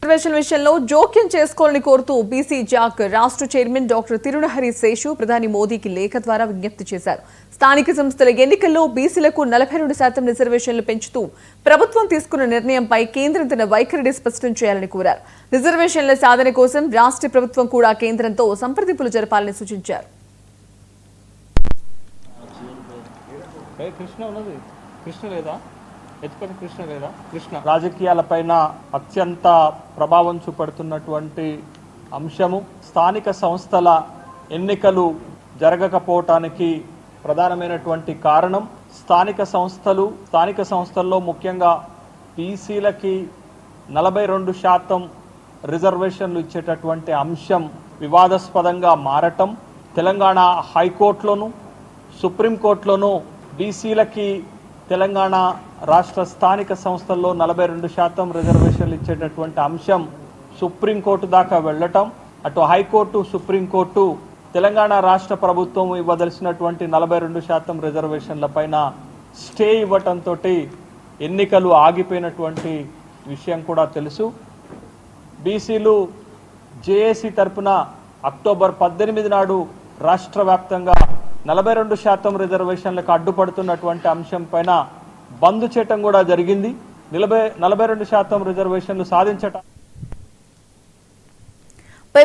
Reservation విషయంలో జోక్యం చేసుకోవాలని కోరుతూ బీసీ జాక్ రాష్ట్ర చైర్మన్ డాక్టర్ తిరునహరి శేషు ప్రధాని మోదీకి లేఖ ద్వారా విజ్ఞప్తి చేశారు. స్థానిక సంస్థల ఎన్నికల్లో బీసీలకు 42% రిజర్వేషన్లు పెంచుతూ ప్రభుత్వం తీసుకున్న నిర్ణయంపై కేంద్రం తన వైఖరిని స్పష్టం చేయాలని కోరారు. రిజర్వేషన్ల సాధన కోసం రాష్ట్ర ప్రభుత్వం కూడా కేంద్రంతో సంప్రదింపులు జరపాలని సూచించారు. రాజకీయాలపైన అత్యంత ప్రభావం చూపడుతున్నటువంటి అంశము స్థానిక సంస్థల ఎన్నికలు జరగకపోవటానికి ప్రధానమైనటువంటి కారణం స్థానిక సంస్థల్లో ముఖ్యంగా బీసీలకి 42% రిజర్వేషన్లు ఇచ్చేటటువంటి అంశం వివాదాస్పదంగా మారటం, తెలంగాణ హైకోర్టులోను సుప్రీంకోర్టులోను బీసీలకి తెలంగాణ రాష్ట్ర స్థానిక సంస్థల్లో 42% రిజర్వేషన్లు ఇచ్చేటటువంటి అంశం సుప్రీంకోర్టు దాకా వెళ్ళటం, అటు హైకోర్టు సుప్రీంకోర్టు తెలంగాణ రాష్ట్ర ప్రభుత్వం ఇవ్వదలసినటువంటి 42% రిజర్వేషన్ల పైన స్టే ఇవ్వటంతో ఎన్నికలు ఆగిపోయినటువంటి విషయం కూడా తెలుసు. బీసీలు జేఏసీ తరపున అక్టోబర్ 18 నాడు రాష్ట్ర వ్యాప్తంగా 42% రిజర్వేషన్లకు అడ్డుపడుతున్నటువంటి అంశం పైన బంద్ చేయటం కూడా జరిగింది. 42% రిజర్వేషన్లు సాధించటం